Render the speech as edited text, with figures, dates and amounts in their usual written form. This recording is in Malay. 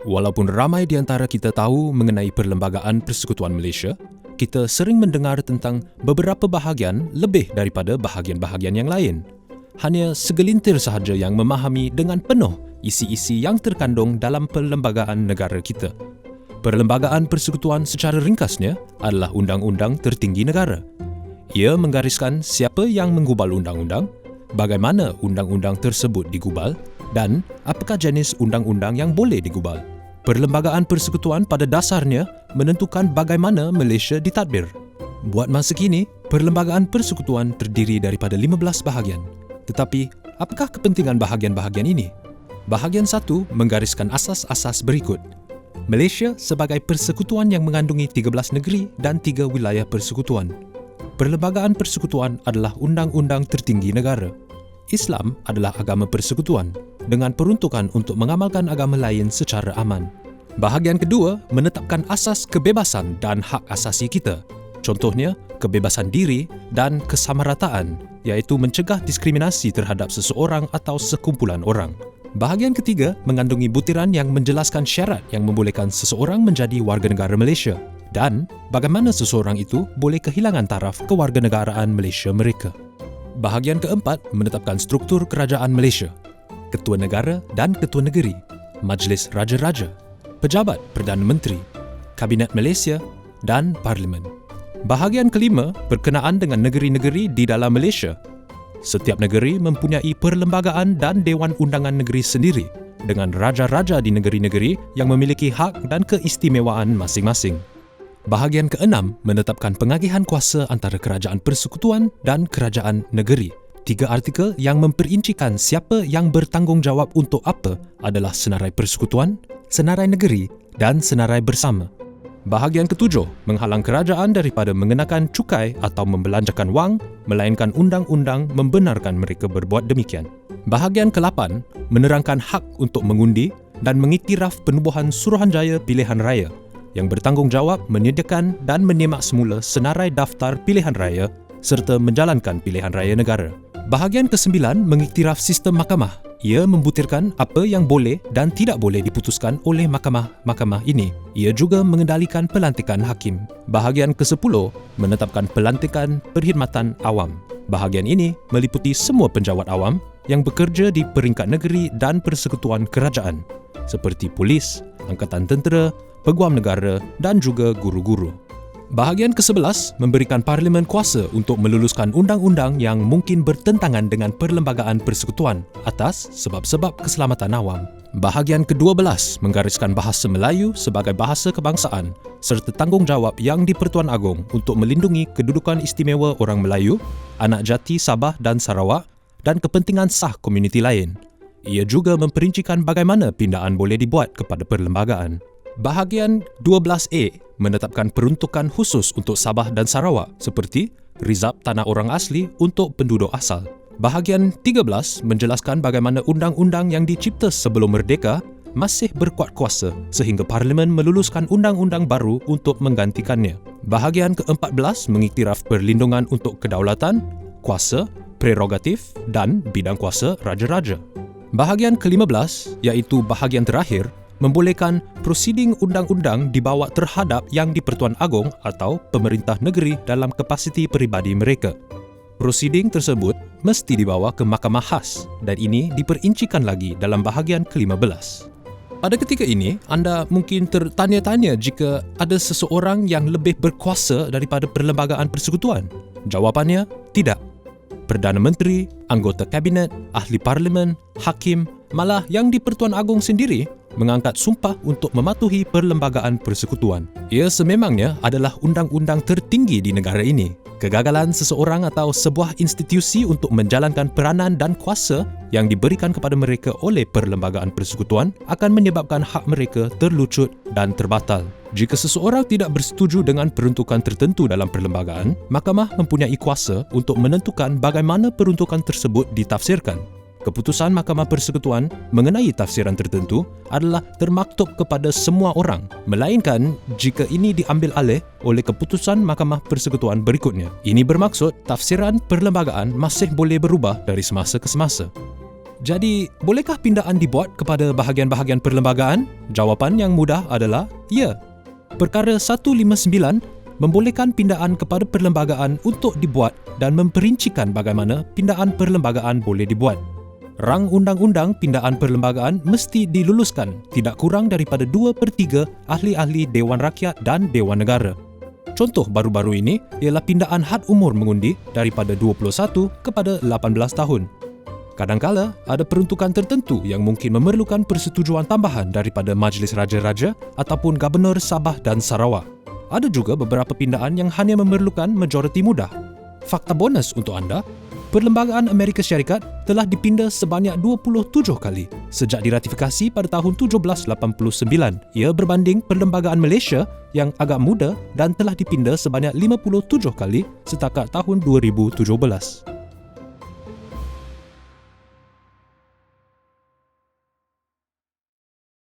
Walaupun ramai di antara kita tahu mengenai Perlembagaan Persekutuan Malaysia, kita sering mendengar tentang beberapa bahagian lebih daripada bahagian-bahagian yang lain. Hanya segelintir sahaja yang memahami dengan penuh isi-isi yang terkandung dalam perlembagaan negara kita. Perlembagaan Persekutuan secara ringkasnya adalah undang-undang tertinggi negara. Ia menggariskan siapa yang menggubal undang-undang, bagaimana undang-undang tersebut digubal dan apakah jenis undang-undang yang boleh digubal. Perlembagaan Persekutuan pada dasarnya menentukan bagaimana Malaysia ditadbir. Buat masa kini, Perlembagaan Persekutuan terdiri daripada 15 bahagian. Tetapi, apakah kepentingan bahagian-bahagian ini? Bahagian 1 menggariskan asas-asas berikut. Malaysia sebagai persekutuan yang mengandungi 13 negeri dan 3 wilayah persekutuan. Perlembagaan Persekutuan adalah undang-undang tertinggi negara. Islam adalah agama persekutuan dengan peruntukan untuk mengamalkan agama lain secara aman. Bahagian kedua menetapkan asas kebebasan dan hak asasi kita. Contohnya, kebebasan diri dan kesamarataan, iaitu mencegah diskriminasi terhadap seseorang atau sekumpulan orang. Bahagian ketiga mengandungi butiran yang menjelaskan syarat yang membolehkan seseorang menjadi warga negara Malaysia dan bagaimana seseorang itu boleh kehilangan taraf kewarganegaraan Malaysia mereka. Bahagian keempat menetapkan struktur kerajaan Malaysia, Ketua Negara dan Ketua Negeri, Majlis Raja-Raja, Pejabat Perdana Menteri, Kabinet Malaysia dan Parlimen. Bahagian kelima berkenaan dengan negeri-negeri di dalam Malaysia. Setiap negeri mempunyai perlembagaan dan Dewan Undangan Negeri sendiri dengan raja-raja di negeri-negeri yang memiliki hak dan keistimewaan masing-masing. Bahagian keenam menetapkan pengagihan kuasa antara kerajaan persekutuan dan kerajaan negeri. 3 artikel yang memperincikan siapa yang bertanggungjawab untuk apa adalah senarai persekutuan, senarai negeri dan senarai bersama. Bahagian ketujuh menghalang kerajaan daripada mengenakan cukai atau membelanjakan wang, melainkan undang-undang membenarkan mereka berbuat demikian. Bahagian ke-8 menerangkan hak untuk mengundi dan mengiktiraf penubuhan Suruhanjaya Pilihan Raya yang bertanggungjawab menyediakan dan menyemak semula senarai daftar pilihan raya serta menjalankan pilihan raya negara. Bahagian ke-9 mengiktiraf sistem mahkamah. Ia membutirkan apa yang boleh dan tidak boleh diputuskan oleh mahkamah ini. Ia juga mengendalikan pelantikan hakim. Bahagian ke-10 menetapkan pelantikan perkhidmatan awam. Bahagian ini meliputi semua penjawat awam yang bekerja di peringkat negeri dan persekutuan kerajaan seperti polis, angkatan tentera, peguam negara dan juga guru-guru. Bahagian ke-11 memberikan Parlimen kuasa untuk meluluskan undang-undang yang mungkin bertentangan dengan Perlembagaan Persekutuan atas sebab-sebab keselamatan awam. Bahagian ke-12 menggariskan bahasa Melayu sebagai bahasa kebangsaan serta tanggungjawab yang di Pertuan Agong untuk melindungi kedudukan istimewa orang Melayu, anak jati Sabah dan Sarawak dan kepentingan sah komuniti lain. Ia juga memperincikan bagaimana pindaan boleh dibuat kepada perlembagaan. Bahagian 12A menetapkan peruntukan khusus untuk Sabah dan Sarawak seperti rizab tanah orang asli untuk penduduk asal. Bahagian 13 menjelaskan bagaimana undang-undang yang dicipta sebelum merdeka masih berkuat kuasa sehingga Parlimen meluluskan undang-undang baru untuk menggantikannya. Bahagian ke-14 mengiktiraf perlindungan untuk kedaulatan, kuasa, prerogatif dan bidang kuasa raja-raja. Bahagian ke-15 iaitu bahagian terakhir membolehkan prosiding undang-undang dibawa terhadap yang di Pertuan Agong atau pemerintah negeri dalam kapasiti peribadi mereka. Prosiding tersebut mesti dibawa ke mahkamah khas dan ini diperincikan lagi dalam bahagian ke-15. Pada ketika ini, anda mungkin tertanya-tanya jika ada seseorang yang lebih berkuasa daripada Perlembagaan Persekutuan. Jawapannya, tidak. Perdana Menteri, anggota Kabinet, ahli Parlimen, hakim, malah yang di Pertuan Agong sendiri mengangkat sumpah untuk mematuhi Perlembagaan Persekutuan. Ia sememangnya adalah undang-undang tertinggi di negara ini. Kegagalan seseorang atau sebuah institusi untuk menjalankan peranan dan kuasa yang diberikan kepada mereka oleh Perlembagaan Persekutuan akan menyebabkan hak mereka terlucut dan terbatal. Jika seseorang tidak bersetuju dengan peruntukan tertentu dalam perlembagaan, mahkamah mempunyai kuasa untuk menentukan bagaimana peruntukan tersebut ditafsirkan. Keputusan Mahkamah Persekutuan mengenai tafsiran tertentu adalah termaktub kepada semua orang, melainkan jika ini diambil alih oleh keputusan Mahkamah Persekutuan berikutnya. Ini bermaksud tafsiran perlembagaan masih boleh berubah dari semasa ke semasa. Jadi, bolehkah pindaan dibuat kepada bahagian-bahagian perlembagaan? Jawapan yang mudah adalah ya. Perkara 159 membolehkan pindaan kepada perlembagaan untuk dibuat dan memperincikan bagaimana pindaan perlembagaan boleh dibuat. Rang undang-undang pindaan perlembagaan mesti diluluskan tidak kurang daripada 2/3 ahli-ahli Dewan Rakyat dan Dewan Negara. Contoh baru-baru ini ialah pindaan had umur mengundi daripada 21 kepada 18 tahun. Kadangkala ada peruntukan tertentu yang mungkin memerlukan persetujuan tambahan daripada Majlis Raja-Raja ataupun Gubernur Sabah dan Sarawak. Ada juga beberapa pindaan yang hanya memerlukan majoriti mudah. Fakta bonus untuk anda, Perlembagaan Amerika Syarikat telah dipinda sebanyak 27 kali sejak diratifikasi pada tahun 1789. Ia berbanding Perlembagaan Malaysia yang agak muda dan telah dipinda sebanyak 57 kali setakat tahun 2017.